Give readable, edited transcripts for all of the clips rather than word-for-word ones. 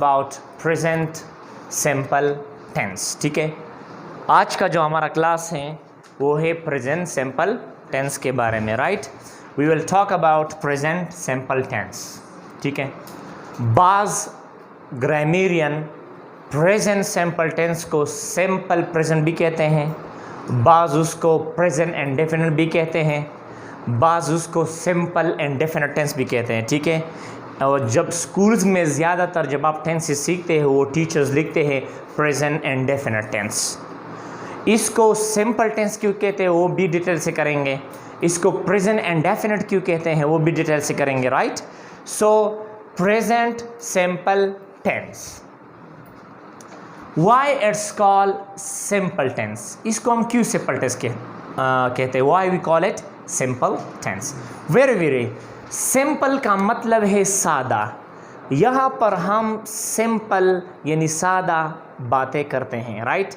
About present simple tense. ठीक है, आज का जो हमारा क्लास है वो है प्रेजेंट सिंपल टेंस के बारे में। Right, we will talk about present simple tense. ठीक है, बाज ग्रामेरियन प्रेजेंट सिंपल टेंस को सिंपल प्रेजेंट भी कहते हैं, बाज उसको प्रेजेंट इंडेफिनिट भी कहते हैं, बाज उसको सिंपल इंडेफिनिट टेंस भी कहते हैं। ठीक है, और जब स्कूल्स में ज़्यादातर जब आप टेंस सीखते हैं वो टीचर्स लिखते हैं प्रेजेंट इंडेफिनिट टेंस। इसको सिंपल टेंस क्यों कहते हैं वो भी डिटेल से करेंगे, इसको प्रेजेंट इंडेफिनिट क्यों कहते हैं वो भी डिटेल से करेंगे। Right, so present simple tense, why it's called simple tense, इसको हम क्यों सिंपल टेंस कहते हैं, why we call it simple tense. Very simple का मतलब है सादा। यहाँ पर हम सिंपल यानी सादा बातें करते हैं। राइट,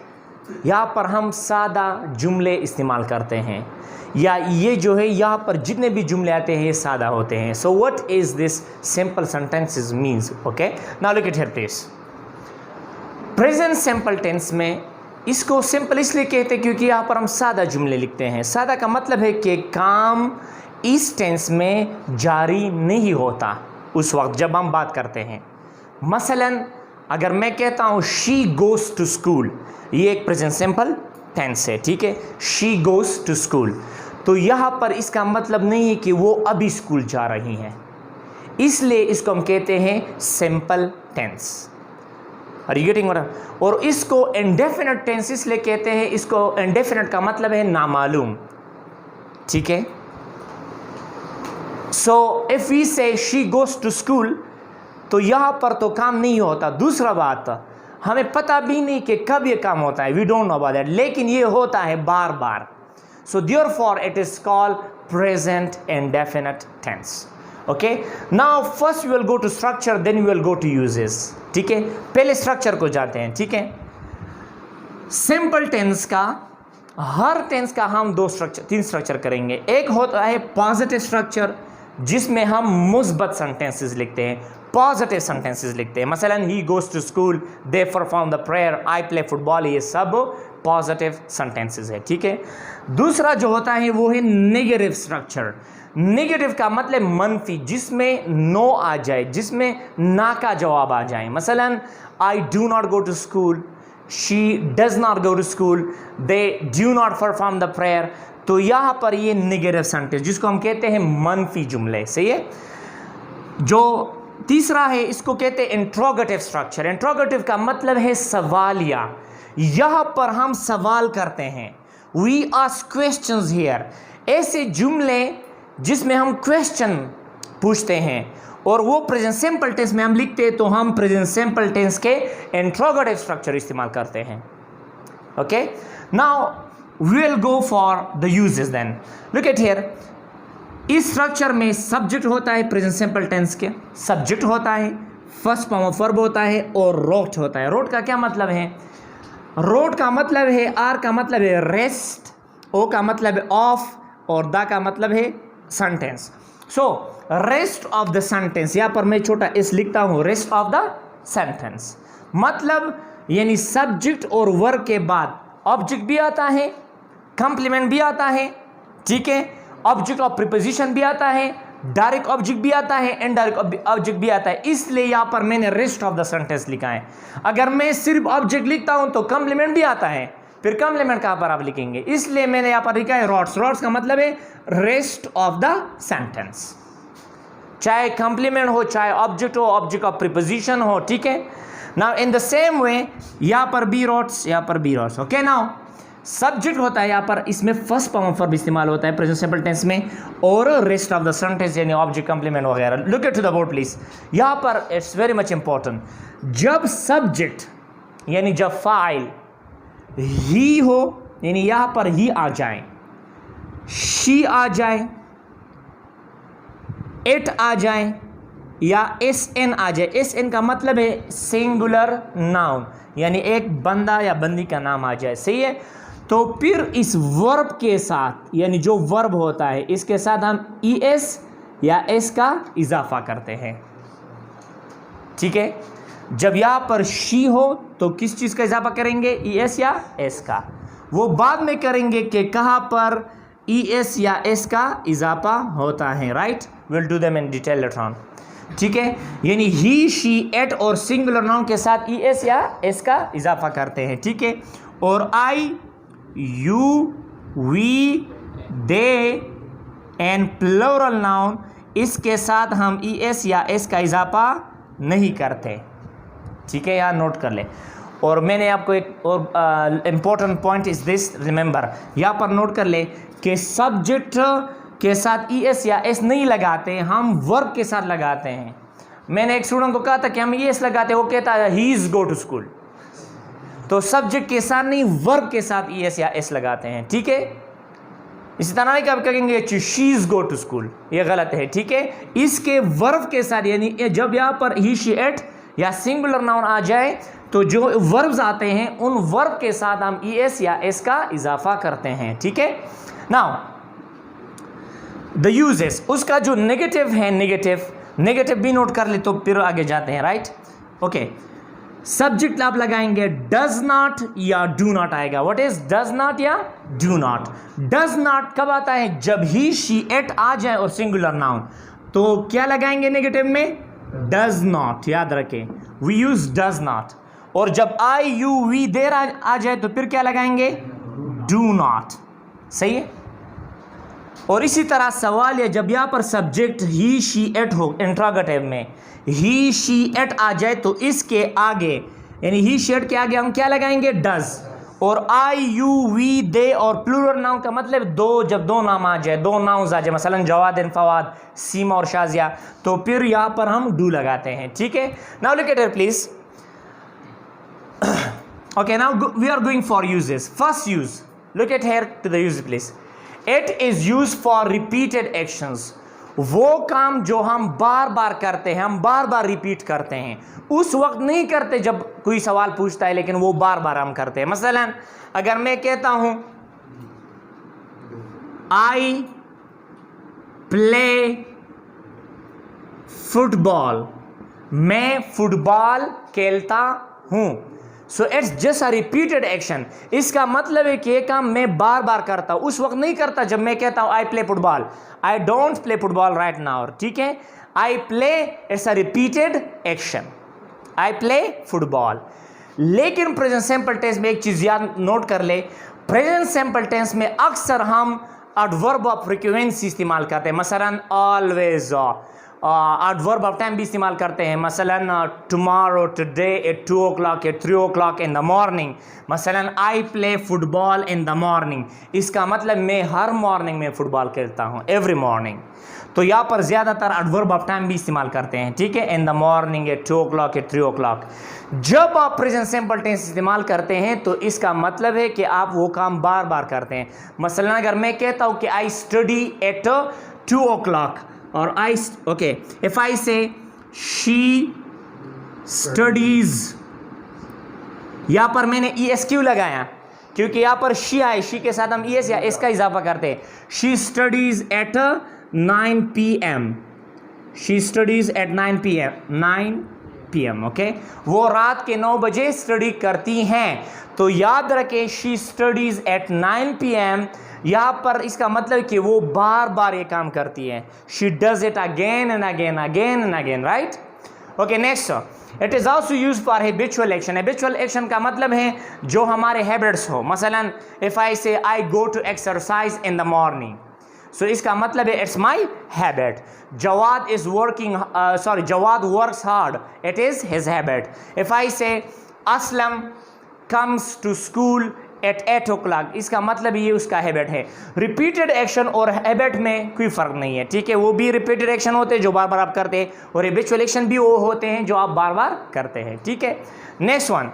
यहाँ पर हम सादा जुमले इस्तेमाल करते हैं, या ये जो है यहाँ पर जितने भी जुमले आते हैं ये सादा होते हैं। So what is this simple sentences means. Okay, now look at here please. Present simple tense में इसको सिंपल इसलिए कहते हैं क्योंकि यहाँ पर हम सादा जुमले लिखते हैं। सादा का मतलब है कि काम इस टेंस में जारी नहीं होता उस वक्त जब हम बात करते हैं। मसलन अगर मैं कहता हूँ शी गोज टू स्कूल, ये एक प्रेजेंट सिंपल टेंस है। ठीक है, शी गोज टू स्कूल, तो यहाँ पर इसका मतलब नहीं है कि वो अभी स्कूल जा रही हैं, इसलिए इसको हम कहते हैं simple tense. Are you getting? और इसको इंडेफिनिट टेंस इसलिए कहते हैं, इसको इंडेफिनिट का मतलब है नामालूम। ठीक है, सो इफ वी से शी गोज टू स्कूल, तो यहाँ पर तो काम नहीं होता। दूसरा बात, हमें पता भी नहीं कि कब ये काम होता है, we don't know about that, लेकिन ये होता है बार बार। So therefore it is called present indefinite tense. Okay, now first we will go to structure, then we will go to uses. ठीक है, पहले स्ट्रक्चर को जाते हैं। ठीक है, सिंपल टेंस का, हर टेंस का हम तीन स्ट्रक्चर करेंगे। एक होता है पॉजिटिव स्ट्रक्चर, जिसमें हम मुस्बत सेंटेंसेस लिखते हैं, पॉजिटिव सेंटेंसेस लिखते हैं। मसलन he goes to school, they perform the prayer, I play football, ये सब पॉजिटिव सेंटेंसेस है। ठीक है, दूसरा जो होता है वो है नेगेटिव स्ट्रक्चर। नेगेटिव का मतलब मनफी, जिसमें नो आ जाए, जिसमें ना का जवाब आ जाए। मसलन I do not go to school, she does not go to school, they do not perform the prayer, तो यहाँ पर ये नेगेटिव सेंटेंस जिसको हम कहते हैं मनफी जुमले। सही है। जो तीसरा है इसको कहते हैं इंट्रोगेटिव स्ट्रक्चर। इंट्रोगेटिव का मतलब है सवालिया, यहाँ पर हम सवाल करते हैं, वी आस्क क्वेश्चंस हियर। ऐसे जुमले जिसमें हम क्वेश्चन पूछते हैं और वो प्रेजेंट सिंपल टेंस में हम लिखते हैं, तो हम प्रेजेंट सिंपल टेंस के इंट्रोगेटिव स्ट्रक्चर इस्तेमाल करते हैं। Okay, now we will go for the uses then. Look at here. इस स्ट्रक्चर में सब्जेक्ट होता है प्रेजेंट सिंपल टेंस के, सब्जेक्ट होता है, फर्स्ट फॉर्म ऑफ वर्ब होता है और रोट होता है। रोट का क्या मतलब है? रोट का मतलब है, आर का मतलब है रेस्ट, ओ का मतलब है ऑफ, और द का मतलब है sentence. So rest of the sentence, यहाँ पर मैं छोटा एस लिखता हूँ, रेस्ट ऑफ द सेंटेंस मतलब यानी सब्जेक्ट और वर्ब के बाद ऑब्जेक्ट भी आता है, कंप्लीमेंट भी आता है। ठीक है, ऑब्जेक्ट ऑफ प्रीपोजिशन भी आता है, डायरेक्ट ऑब्जेक्ट भी आता है, इनडायरेक्ट ऑब्जेक्ट भी आता है, इसलिए यहाँ पर मैंने रेस्ट ऑफ द सेंटेंस लिखा है। अगर मैं सिर्फ ऑब्जेक्ट लिखता हूं तो कंप्लीमेंट भी आता है, फिर कंप्लीमेंट कहाँ पर आप लिखेंगे, इसलिए मैंने यहाँ पर लिखा है रॉट्स। रॉट्स का मतलब है रेस्ट ऑफ द सेंटेंस, चाहे कंप्लीमेंट हो, चाहे ऑब्जेक्ट हो, ऑब्जेक्ट ऑफ प्रीपोजिशन हो। ठीक है, now in the same way यहाँ पर बी रॉट्स, यहाँ पर B roots. Okay, now subject होता है यहाँ पर, इसमें फर्स्ट फॉर्म ऑफ वर्ब इस्तेमाल होता है प्रेजेंट सिंपल टेंस में, और रेस्ट ऑफ द सेंटेंस यानी ऑब्जेक्ट कंप्लीमेंट वगैरह। Look at to the board please. यहाँ पर इट्स वेरी मच इंपॉर्टेंट, जब सब्जेक्ट यानी जब फाइल ही हो, यानी यहाँ पर ही आ जाए, शी आ जाए, इट आ जाए, या एस एन आ जाए। एस एन का मतलब है सिंगुलर नाउन, यानी एक बंदा या बंदी का नाम आ जाए। सही है, तो फिर इस वर्ब के साथ, यानी जो वर्ब होता है इसके साथ हम ई एस या एस का इजाफा करते हैं। ठीक है, जब यहाँ पर शी हो तो किस चीज़ का इजाफा करेंगे, ई एस या एस का। वो बाद में करेंगे कि कहाँ पर ई एस या एस का इजाफा होता है, right. Will do them in detail later on, ठीक है। यानी ही शी एट और सिंगुलर नाउन के साथ ई एस या एस का इजाफा करते हैं, ठीक है। और I, you, we, they and plural noun, इसके साथ हम ई एस या एस का इजाफा नहीं करते, ठीक है। यहाँ नोट कर ले। और मैंने आपको एक और important point is this, remember, यहाँ पर नोट कर ले कि सब्जेक्ट के साथ ई एस या एस नहीं लगाते, हम वर्ब के साथ लगाते हैं। मैंने एक स्टूडेंट को कहा था कि हम ई एस लगाते हैं, वो कहता है he is go to school. तो सब्जेक्ट के साथ नहीं, वर्ब के साथ ई एस या एस लगाते हैं, ठीक है। इसी तरह नहीं कब कहेंगे she is go to school, ये गलत है, ठीक है। इसके वर्ब के साथ, यानी जब यहाँ पर ही शी एट या सिंगुलर नाउन आ जाए तो जो वर्ब्स आते हैं उन वर्ब के साथ हम ई एस या एस का इजाफा करते हैं, ठीक है। नाउ द यूजेस, उसका जो नेगेटिव है, नेगेटिव भी नोट कर ले तो फिर आगे जाते हैं, राइट। ओके, सब्जेक्ट आप लगाएंगे डज नॉट या डू नॉट आएगा। व्हाट इज डज नॉट या डू नॉट। डज नॉट कब आता है, जब ही शी एट आ जाए और सिंगुलर नाउन, तो क्या लगाएंगे नेगेटिव में, डज नॉट, याद रखें, वी यूज डज नॉट। और जब आई, यू, वी, देर आ जाए तो फिर क्या लगाएंगे, डू नॉट, सही है। और इसी तरह सवाल है, जब यहाँ पर सब्जेक्ट ही शी एट हो, इंट्रोगेटिव में ही शी एट आ जाए तो इसके आगे, यानी ही शी एट के आगे हम क्या लगाएंगे, डज। और आई, यू, वी, दे और प्लूरल नाउन का मतलब दो, जब दो नाम आ जाए, दो नाउन्स आ जाए, मसलन जवाद एंड फवाद, सीमा और शाजिया, तो फिर यहाँ पर हम डू लगाते हैं, ठीक है। Now look at here please. Okay, now we are going for uses. First use, look at here to the use please. It is used for repeated actions. वो काम जो हम बार बार करते हैं, हम बार बार रिपीट करते हैं, उस वक्त नहीं करते जब कोई सवाल पूछता है, लेकिन वो बार बार हम करते हैं। मसलन अगर मैं कहता हूं आई प्ले फुटबॉल, मैं फुटबॉल खेलता हूं, so it's just a repeated action. इसका मतलब है कि ये काम मैं बार बार करता हूं, उस वक्त नहीं करता जब मैं कहता हूं आई play football. I don't play football right now, ठीक है। I play, it's a repeated action, I play football. लेकिन प्रेजेंट सिंपल टेंस में एक चीज याद नोट कर ले, प्रेजेंट सिंपल टेंस में अक्सर हम एडवर्ब ऑफ फ्रीक्वेंसी इस्तेमाल करते हैं, मसलन ऑलवेज, एडवर्ब ऑफ टाइम भी इस्तेमाल करते हैं, मसलन tomorrow, today, at 2 o'clock, at 3 o'clock in the morning. मसलन I play football in the morning, इसका मतलब मैं हर मॉर्निंग में फुटबॉल खेलता हूँ, एवरी मॉर्निंग। तो यहाँ पर ज़्यादातर एडवर्ब ऑफ टाइम भी इस्तेमाल करते हैं, ठीक है, in the morning, at 2 o'clock, at 3 o'clock। जब आप प्रेजेंट सिंपल टेंस इस्तेमाल करते हैं तो इसका मतलब है कि आप वो काम बार बार करते हैं। मसलन अगर मैं कहता हूँ कि आई स्टडी एट 2 o'clock, और आई, ओके, इफ आई से शी स्टडीज, यहां पर मैंने ई एस क्यों लगाया, क्योंकि यहां पर शी आए, शी के साथ हम ई एस या एस का इजाफा करते हैं। She studies at 9 PM, she studies at 9 PM, okay, वो रात के 9 बजे स्टडी करती हैं। तो याद रखें शी स्टडीज एट 9 PM, यहाँ पर इसका मतलब कि वो बार बार ये काम करती है, she does it again and again, again and again, right. Okay, next, it is also use for habitual action. Habitual action का मतलब है जो हमारे हैबिट्स हो। मसलन if I say I go to exercise in the morning, so इसका मतलब है it's my habit. Jawad is working, Jawad works hard, it is his habit. If I say Aslam comes to school at 8 o'clock, इसका मतलब ये उसका habit है। Repeated action और habit में कोई फर्क नहीं है, ठीक है, वो भी रिपीटेड एक्शन होते हैं जो बार बार आप करते हैं, और हैबिचुअल एक्शन भी वो होते हैं जो आप बार बार करते हैं, ठीक है। Next one,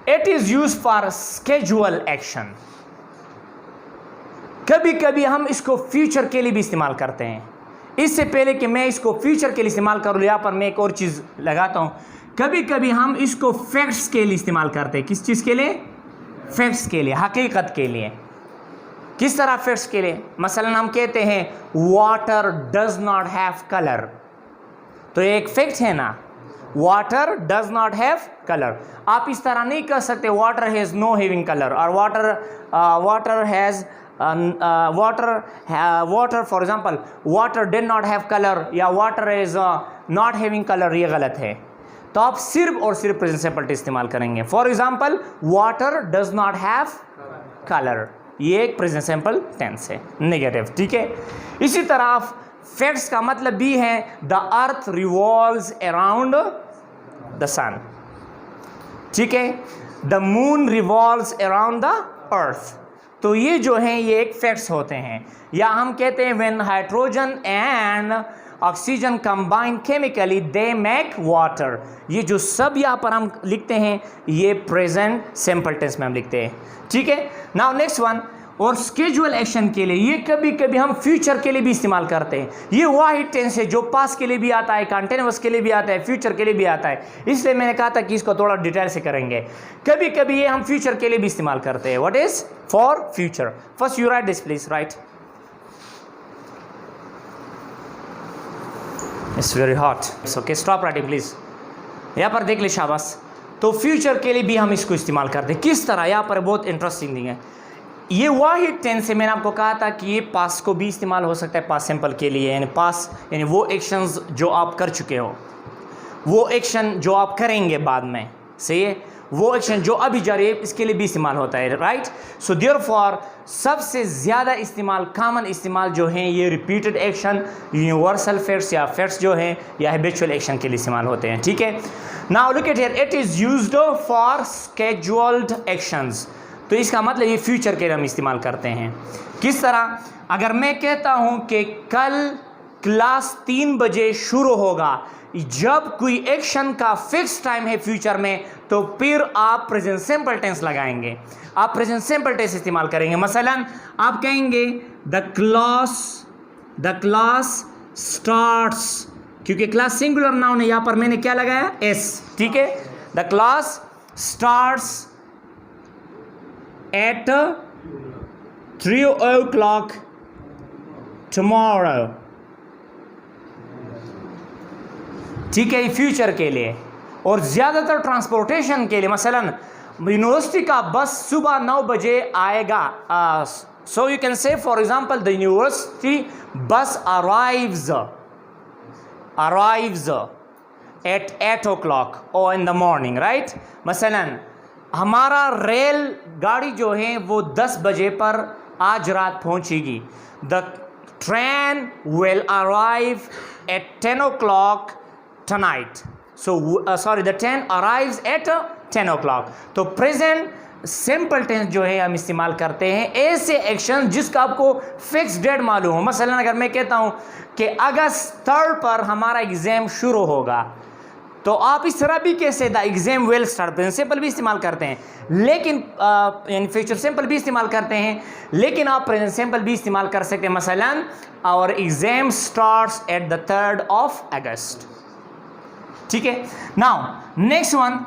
it is use for schedule action. कभी कभी हम इसको फ्यूचर के लिए भी इस्तेमाल करते हैं। इससे पहले कि मैं इसको फ्यूचर के लिए इस्तेमाल करूँ, यहाँ पर मैं एक और चीज़ लगाता हूँ, कभी कभी हम इसको फैक्ट्स के लिए इस्तेमाल करते हैं। किस चीज़ के लिए, फैक्ट्स के लिए, हकीकत के लिए। किस तरह फैक्ट्स के लिए, मसलन हम कहते हैं water does not have colour, तो एक फैक्ट है ना, water does not have colour. आप इस तरह नहीं कह सकते water has no having colour, और water has water for example water did not have colour या water is not having colour, ये गलत है। तो आप सिर्फ और सिर्फ प्रेजेंट सिंपल टेंस इस्तेमाल करेंगे। For example water does not have colour, ये एक प्रेजेंट सिंपल टेंस है, नेगेटिव, ठीक है। इसी तरह फैक्ट्स का मतलब भी है the earth revolves around the sun, ठीक है। The moon revolves around the earth, तो ये जो है ये एक फैक्ट्स होते हैं। या हम कहते हैं when hydrogen and oxygen combine chemically they make water, ये जो सब यहाँ पर हम लिखते हैं ये प्रेजेंट सिंपल टेंस में हम लिखते हैं, ठीक है। नाउ नेक्स्ट वन, और स्केजुअल एक्शन के लिए ये कभी कभी हम फ्यूचर के लिए भी इस्तेमाल करते हैं। ये वाहिद टेंस है जो पास्ट के लिए भी आता है, कंटिन्यूअस के लिए भी आता है, फ्यूचर के लिए भी आता है, इसलिए मैंने कहा था कि इसको थोड़ा डिटेल से करेंगे। कभी कभी ये हम फ्यूचर के लिए भी इस्तेमाल करते हैं। What is for future? First you right this please, right. It's very hot, okay stop writing please. यहाँ पर देख ले, शाबाश। तो फ्यूचर के लिए भी हम इसको इस्तेमाल करते हैं। किस तरह? यहाँ पर बहुत इंटरेस्टिंग थिंग है। ये वाहिद टेंस से मैंने आपको कहा था कि ये पास्ट को भी इस्तेमाल हो सकता है पास्ट सिंपल के लिए, यानी पास्ट यानी वो एक्शंस जो आप कर चुके हो, वो एक्शन जो आप करेंगे बाद में, सही है, वो एक्शन जो अभी जारी है इसके लिए भी इस्तेमाल होता है, राइट। सो देयरफॉर सबसे ज़्यादा इस्तेमाल, कॉमन इस्तेमाल जो है ये रिपीटेड एक्शन, यूनिवर्सल फैक्ट्स या फैक्ट्स जो हैं या हैबिचुअल एक्शन के लिए इस्तेमाल होते हैं, ठीक है। Now look at here, it is used for scheduled actions, तो इसका मतलब ये फ्यूचर के लिए हम इस्तेमाल करते हैं। किस तरह? अगर मैं कहता हूं कि कल क्लास 3 बजे शुरू होगा, जब कोई एक्शन का फिक्स टाइम है फ्यूचर में, तो फिर आप प्रेजेंट सिंपल टेंस लगाएंगे, आप प्रेजेंट सिंपल टेंस इस्तेमाल करेंगे। मसलन आप कहेंगे द क्लास स्टार्ट्स, क्योंकि क्लास सिंगुलर नाउन है, यहां पर मैंने क्या लगाया? एस, ठीक है। The class starts at 3 o'clock tomorrow, ठीक है, फ्यूचर के लिए। और ज़्यादातर ट्रांसपोर्टेशन के लिए, मसलन यूनिवर्सिटी का बस सुबह 9 बजे आएगा, so you can say for example the university बस arrives at 8 o'clock or in the morning, right? मसलन हमारा रेल गाड़ी जो है वो 10 बजे पर आज रात पहुंचेगी। The train will arrive at 10 o'clock tonight. The train arrives eight 10 o'clock. तो प्रेजेंट सिंपल टेंस जो है हम इस्तेमाल करते हैं ऐसे एक्शन जिसका आपको फिक्स डेट मालूम हो। मसलन अगर मैं कहता हूं कि अगस्त 3 पर हमारा एग्जाम शुरू होगा, तो आप इस तरह भी कैसे the exam will start, present simple भी इस्तेमाल करते हैं, लेकिन यानी फ्यूचर सिंपल भी इस्तेमाल करते हैं, लेकिन आप प्रेजेंट सिंपल भी इस्तेमाल कर सकते हैं। मसलन our exam starts at the 3rd of August, ठीक है। Now next one,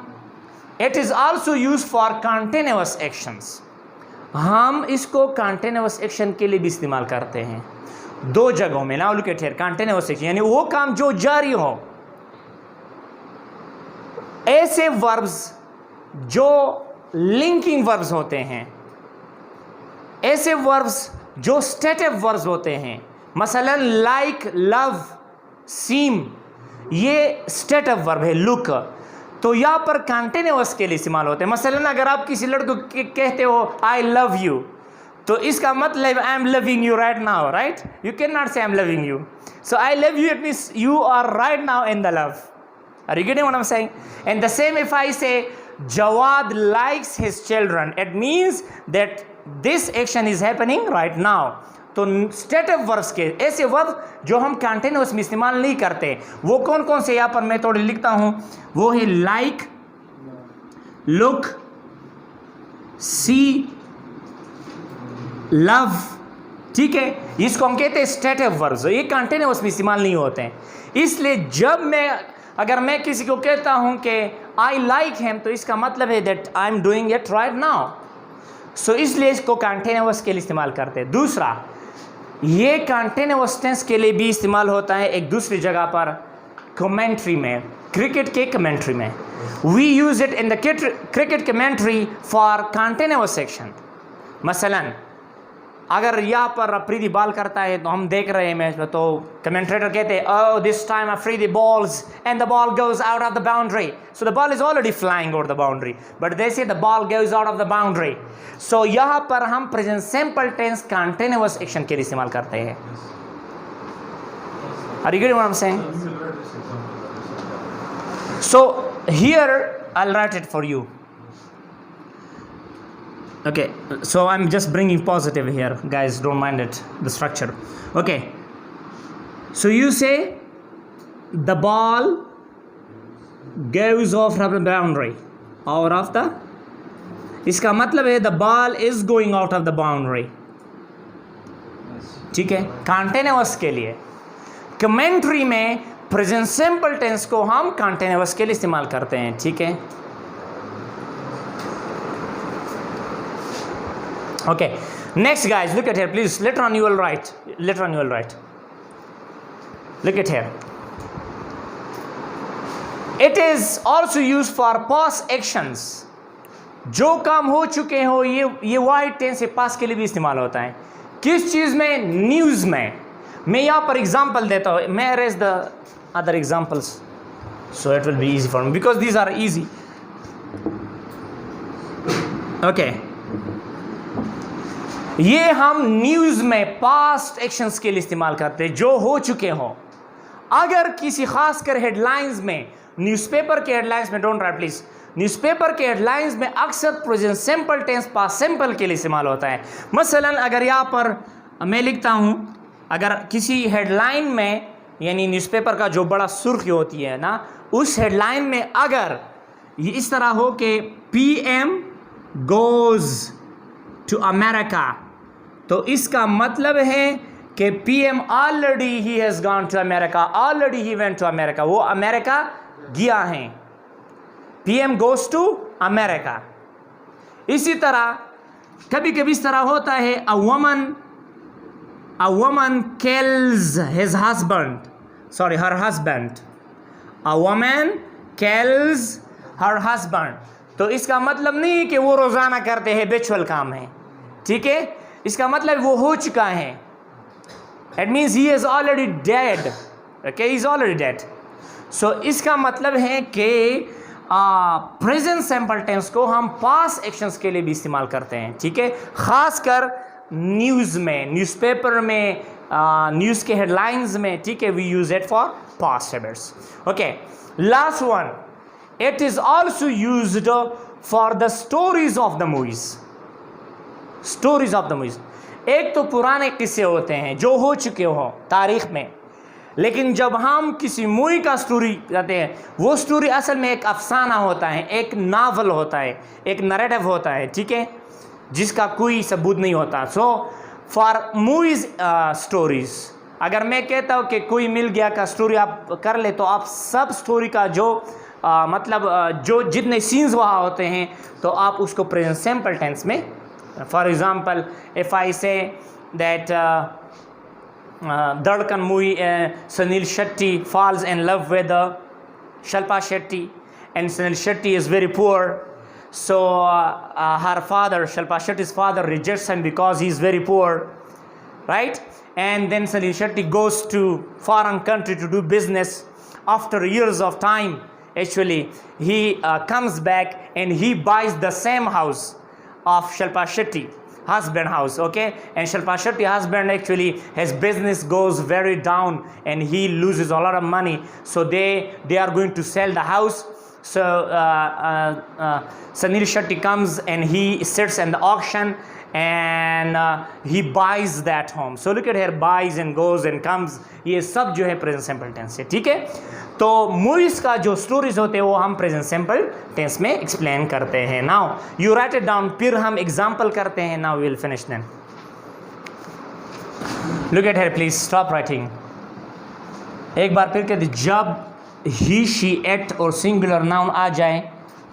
it is also use for continuous actions. हम इसको कंटिन्यूअस एक्शन के लिए भी इस्तेमाल करते हैं 2 जगहों में। Now look at here, continuous action यानी वो काम जो जारी हो, ऐसे वर्ब्स जो लिंकिंग वर्ब्स होते हैं, ऐसे वर्ब्स जो स्टेटिव वर्ब्स होते हैं, मसलन लाइक, लव, सीम, ये स्टेटिव वर्ब है। लुक, तो यहाँ पर कंटिन्यूअस के लिए इस्तेमाल होते हैं। मसलन अगर आप किसी लड़के को कहते हो आई लव यू, तो इसका मतलब I am loving you right now, right? You can not say I am loving you. So I love you, it means you are right now in the love. Are you getting what I'm saying? And the same if I say Jawad likes his children, it means that this action is happening right now. तो stative verbs के ऐसे verb जो हम continuous में इस्तेमाल नहीं करते वो कौन कौन से यहाँ पर मैं थोड़ी लिखता हूँ, वो है लाइक, लुक, सी, लव, ठीक है। इसको हम कहते हैं स्टेटिव वर्ब्स, ये कंटिन्यूअस में इस्तेमाल नहीं होते हैं। इसलिए जब मैं अगर मैं किसी को कहता हूँ कि आई लाइक हिम, तो इसका मतलब है that I am doing it right now. So इसलिए इसको कंटिन्यूअस के लिए इस्तेमाल करते हैं। दूसरा, ये कंटिन्यूअस टेंस के लिए भी इस्तेमाल होता है एक दूसरी जगह पर, कमेंट्री में। क्रिकेट के कमेंट्री में. We use it in the cricket commentary for continuous section. मसलन अगर यहाँ पर अफरीदी बॉल करता है तो हम देख रहे हैं मैच में, तो कमेंट्रेटर कहते हैं oh this time Afridi balls and the ball goes out of the boundary, so the ball is already flying over the boundary but they say the ball goes out of the boundary. so यहाँ पर हम present simple tense continuous action के लिए इस्तेमाल करते हैं. Are you getting what I'm saying? So here I'll write it for you. Okay, so I'm just bringing positive here, guys, don't mind it, the structure. Okay, so you say the ball goes off of the boundary, out of the, इसका मतलब है the ball is going out of the boundary. ठीक है, continuous के लिए. Commentary में present simple tense को हम कंटिन्यूअस के लिए इस्तेमाल करते हैं. ठीक है, okay, next guys, look at here please. Later on you will write, look at here. It is also used for past actions. जो काम हो चुके हो ये वाइट टेंस से पास के लिए भी इस्तेमाल होता है. किस चीज में? न्यूज में. मैं यहाँ पर एग्जाम्पल देता हूँ. मैं erase the other examples so it will be easy for me because these are easy. Okay, ये हम न्यूज़ में पास्ट एक्शंस के लिए इस्तेमाल करते हैं जो हो चुके हों. अगर किसी खासकर हेडलाइंस में, न्यूज़पेपर के हेडलाइंस में, डोंट राइट प्लीज, न्यूज़पेपर के हेडलाइंस में अक्सर present simple tense past simple के लिए इस्तेमाल होता है. मसलन अगर यहाँ पर मैं लिखता हूँ, अगर किसी हेडलाइन में, यानी न्यूज़पेपर का जो बड़ा सुर्खी होती है ना, उस हेडलाइन में अगर ये इस तरह हो कि PM goes to America, तो इसका मतलब है कि PM already he has gone to America, already he went to America, वो अमेरिका गया है. PM goes to America. इसी तरह कभी कभी इस तरह होता है, a woman kills his husband, sorry her husband, a woman kills her husband. तो इसका मतलब नहीं है कि वो रोज़ाना करते हैं, बेचुअल काम है. ठीक है, इसका मतलब वो हो चुका है. It means he is already dead. Okay, he is already dead. So इसका मतलब है कि प्रेजेंट सिंपल टेंस को हम पास्ट एक्शंस के लिए भी इस्तेमाल करते हैं. ठीक है, खासकर न्यूज़ में, न्यूज़पेपर में, न्यूज़ के हेडलाइंस में. ठीक है, we use it for past habits. Okay, last one, it is also used for the stories of the movies. Stories of the movies, एक तो पुराने किस्से होते हैं जो हो चुके हो तारीख में, लेकिन जब हम किसी मूवी का स्टोरी कहते हैं, वो स्टोरी असल में एक अफसाना होता है, एक नावल होता है, एक नरेटिव होता है. ठीक है, जिसका कोई सबूत नहीं होता. सो फॉर मूवीज स्टोरीज, अगर मैं कहता हूँ कि कोई मिल गया का स्टोरी आप कर ले, तो आप सब स्टोरी का जो मतलब जो जितने सीन्स वहाँ होते हैं, तो आप उसको प्रेजेंट सिंपल टेंस में. For example, if I say that Dhadkan movie, Sunil Shetty falls in love with Shilpa Shetty, and Sunil Shetty is very poor. So her father, Shilpa Shetty's father, rejects him because he is very poor, right? And then Sunil Shetty goes to foreign country to do business. After years of time, actually, he comes back and he buys the same house of Shilpa Shetty husband house, okay? And Shilpa Shetty husband, actually his business goes very down and he loses a lot of money, so they are going to sell the house. So Sunil Shetty comes and he sits in the auction and he buys that home. So look at here, buys and goes and comes, ये सब जो है present simple tense है. ठीक है, तो movies का जो स्टोरीज होते हैं वो हम प्रेजेंट सिंपल टेंस में एक्सप्लेन करते हैं. Now you write it down, फिर हम एग्जांपल करते हैं. Now we will finish then. Look at here please, stop writing. एक बार फिर कहते, जब ही शी एट और सिंगुलर नाउन आ जाए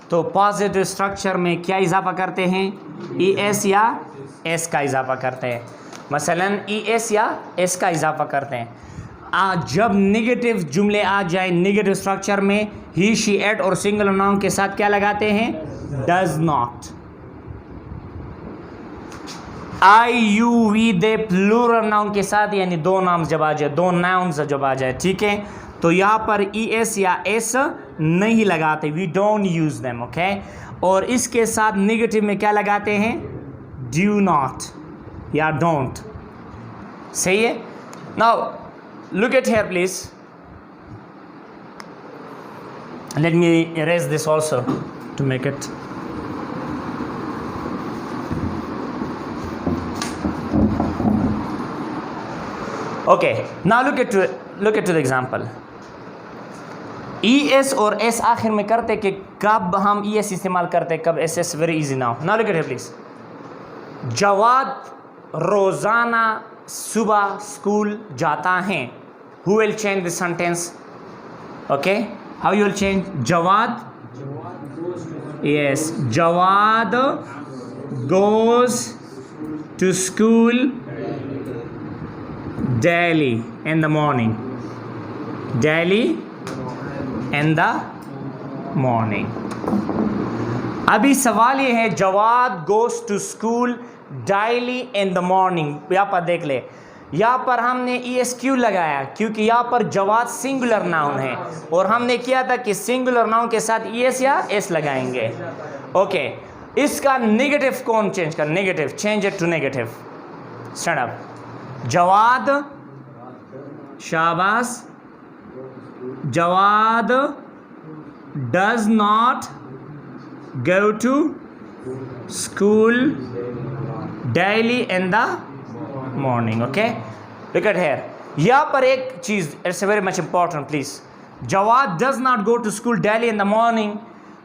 तो पॉजिटिव स्ट्रक्चर में क्या इजाफा करते हैं? ES या S का इजाफा करते हैं. मसलन ES या S का इजाफा करते हैं. जब नेगेटिव जुमले आ जाए नेगेटिव स्ट्रक्चर में, ही शी एट और सिंगुलर नाउन के साथ क्या लगाते हैं? Does not. I you we they plural noun के साथ, यानी दो नाम जब आ जाए, दो नाउन्स जब आ जाए, ठीक है, तो यहाँ पर ई एस या एस नहीं लगाते, we don't use them, okay. और इसके साथ नेगेटिव में क्या लगाते हैं? डू नॉट या डोंट। सही है। Now look at here please, let me erase this also to make it okay. Now look at the example. es और s आखिर में करते कि कब हम es इस्तेमाल करते, कब ss, very easy now look at here please. Jawad रोज़ाना सुबह स्कूल जाता है. Who will change this sentence? Okay, how you will change? Jawad. Yes, Jawad goes to school daily in the morning. Daily in the morning. अभी सवाल ये है, Jawad goes to school daily in the morning. यहाँ पर देख ले, यहाँ पर हमने ES क्यों लगाया? क्योंकि यहाँ पर जवाद सिंगुलर नाउन है और हमने किया था कि सिंगुलर नाउन के साथ ES या S लगाएंगे, ओके। इसका नेगेटिव कौन चेंज कर? Negative, change it to negative, stand up. Jawad, शाबाश, Jawad does not go to school daily in the morning, okay. Look at here, यहाँ पर एक चीज, it's very much important please. Jawad does not go to school daily in the morning,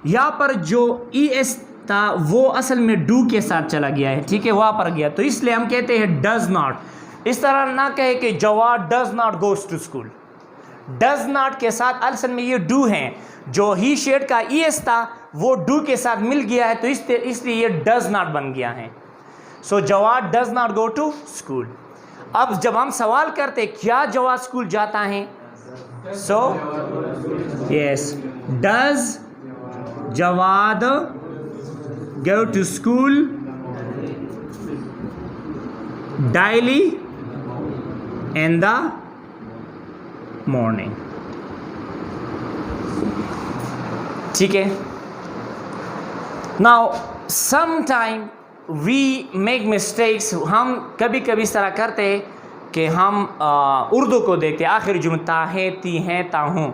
यहाँ पर जो ES था वो असल में डू के साथ चला गया है, ठीक है, वहाँ पर गया, तो इसलिए हम कहते हैं डज नॉट। इस तरह ना कहे कि Jawad does not goes to school, does not के साथ असल में ये डू हैं, जो ही शेड का ES था वो डू के साथ मिल गया है, तो इसलिए ये डज नॉट बन गया है। So Jawad does not go to school. अब जब हम सवाल करते क्या जवाद स्कूल जाता है, so yes, does Jawad go to school daily in the morning, ठीक है। Now sometime we make mistakes, हम कभी कभी इस तरह करते हैं कि हम उर्दू को देखते, आखिरी जुम्ला ताहे ती हैं ताहूँ,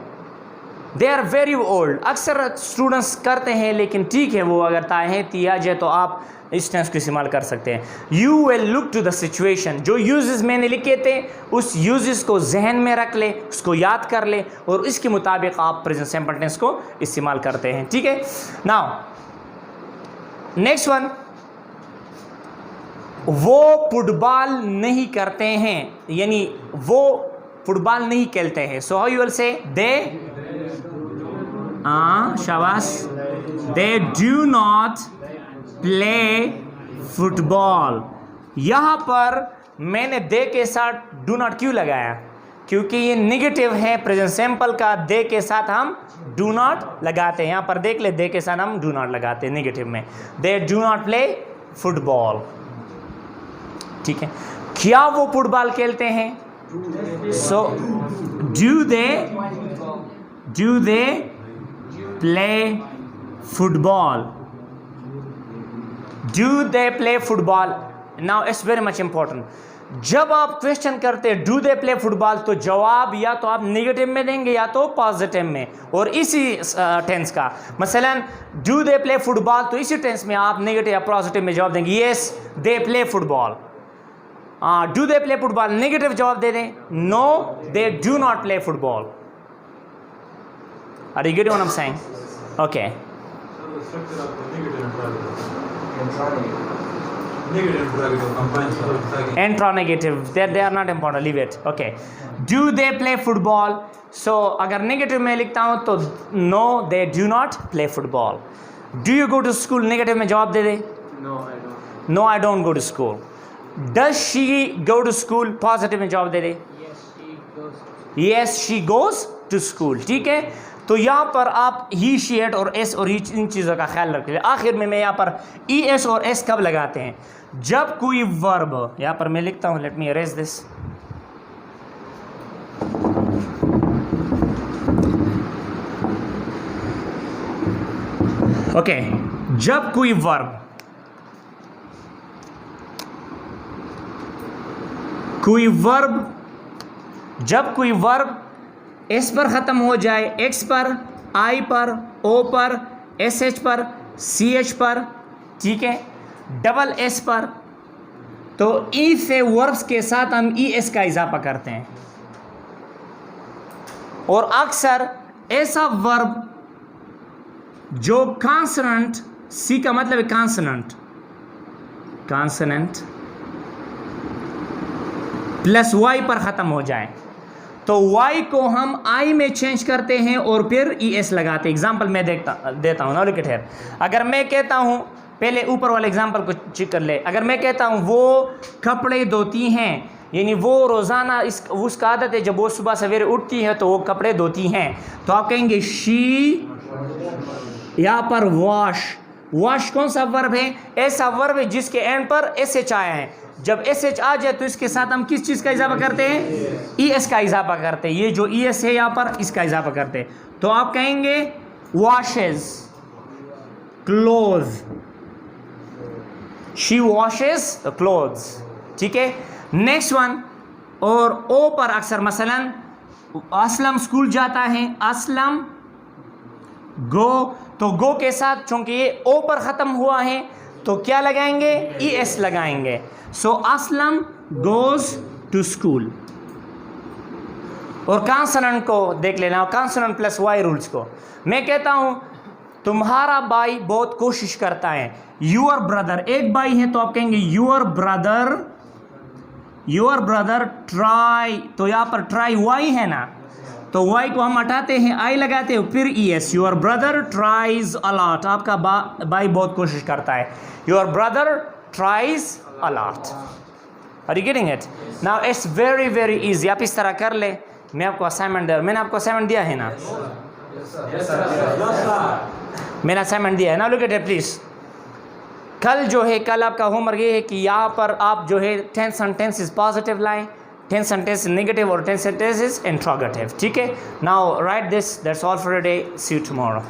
दे आर वेरी ओल्ड, अक्सर स्टूडेंट्स करते हैं, लेकिन ठीक है, वो अगर ताहे ती आ जाए तो आप इस टेंस को इस्तेमाल कर सकते हैं। You will look to the situation, जो यूजेस मैंने लिखे थे उस यूजेस को जहन में रख ले, उसको याद कर ले और इसके मुताबिक आप प्रेजेंट सिंपल टेंस को इस्तेमाल करते हैं, ठीक है। नाउ नेक्स्ट वन, वो फुटबॉल नहीं करते हैं, यानी वो फुटबॉल नहीं खेलते हैं। So how you will say? They, शाबाश, they do not play football. यहाँ पर मैंने दे के साथ डू नॉट क्यों लगाया? क्योंकि ये नेगेटिव है, प्रेजेंट सिंपल का दे के साथ हम डू नॉट लगाते हैं। यहाँ पर देख ले, दे के साथ हम डू नॉट लगाते हैं नेगेटिव में, दे डू नॉट प्ले फुटबॉल, ठीक है। क्या वो फुटबॉल खेलते हैं? So do they play football, do they play football. Now it's very much important, जब आप क्वेश्चन करते हैं डू दे प्ले फुटबॉल तो जवाब या तो आप नेगेटिव में देंगे या तो पॉजिटिव में, और इसी टेंस का मसलन डू दे प्ले फुटबॉल तो इसी टेंस में आप नेगेटिव या पॉजिटिव में जवाब देंगे, yes they play football. Do they play football negative जवाब दे दें, no they do not play football. Are you getting what I am saying? Okay, interronegative, they are not important, leave it, okay. Do they play football? So अगर negative में लिखता हूँ तो no they do not play football. Do you go to school? Negative में जवाब दे दे, no I don't go to school. Does she go to school? पॉजिटिव में जवाब दे दे, yes she goes to school. ठीक है, तो यहाँ पर आप ही, शी, इट और एस और इन चीज़ों का ख्याल रखिए। आखिर में मैं यहाँ पर ई एस और एस कब लगाते हैं? जब कोई वर्ब, यहाँ पर मैं लिखता हूँ, let me arrays this, okay, जब कोई वर्ब जब कोई वर्ब एस पर ख़त्म हो जाए, एक्स पर, आई पर, ओ पर, एस एच पर, सी एच पर, ठीक है, डबल एस पर, तो ई से वर्ब्स के साथ हम ई एस का इजाफा करते हैं। और अक्सर ऐसा वर्ब जो कॉन्सोनेंट, सी का मतलब है कॉन्सोनेंट प्लस वाई पर ख़त्म हो जाए, तो y को हम i में चेंज करते हैं और फिर es लगाते हैं। एग्जाम्पल मैं देता हूँ ना, लुक एट हियर। अगर मैं कहता हूँ, पहले ऊपर वाले एग्जाम्पल को चेक कर ले। अगर मैं कहता हूँ वो कपड़े धोती हैं, यानी वो रोज़ाना उसका आदत है जब वो सुबह सवेरे उठती है तो वो कपड़े धोती हैं, तो आप कहेंगे शी, यहाँ पर वॉश कौन सा वर्ब है? ऐसा वर्ब है जिसके एंड पर एस एच आया है। जब एस एच आ जाए तो इसके साथ हम किस चीज़ का इजाफा करते हैं? ई एस का इजाफा करते हैं। ये जो ई एस है यहाँ पर, इसका इजाफा करते हैं। तो आप कहेंगे washes cloth, she washes clothes. ठीक है, नेक्स्ट वन। और ओ पर अक्सर मसलन असलम स्कूल जाता है, असलम गो, तो गो के साथ चूंकि ये ओ पर ख़त्म हुआ है तो क्या लगाएंगे? ई एस लगाएंगे। सो असलम गोज टू स्कूल। और कॉन्सोनेंट को देख लेना, कॉन्सोनेंट प्लस वाई रूल्स को। मैं कहता हूं तुम्हारा भाई बहुत कोशिश करता है, योर ब्रदर, एक भाई है तो आप कहेंगे योर ब्रदर ट्राई, तो यहाँ पर ट्राई वाई है ना, तो वाई को हम हटाते हैं, आई लगाते हैं, फिर E S. Your brother tries a lot, आपका भाई बहुत कोशिश करता है। Your brother tries a lot. Are you getting it? Now it's very very easy. आप इस तरह कर ले। मैं आपको असाइनमेंट दे, मैंने आपको असाइनमेंट दिया है ना? मैंने असाइनमेंट दिया है ना, लुक एट इट प्लीज। कल जो है, कल आपका होमवर्क ये है कि यहाँ पर आप जो है टेंस सेंटेंसेस पॉजिटिव लाएं, टेंस सेंटेंस नेगेटिव और टेंस सेंटेंसेस इंट्रोगेटिव। ठीक है, now write this, that's all for today, see you tomorrow.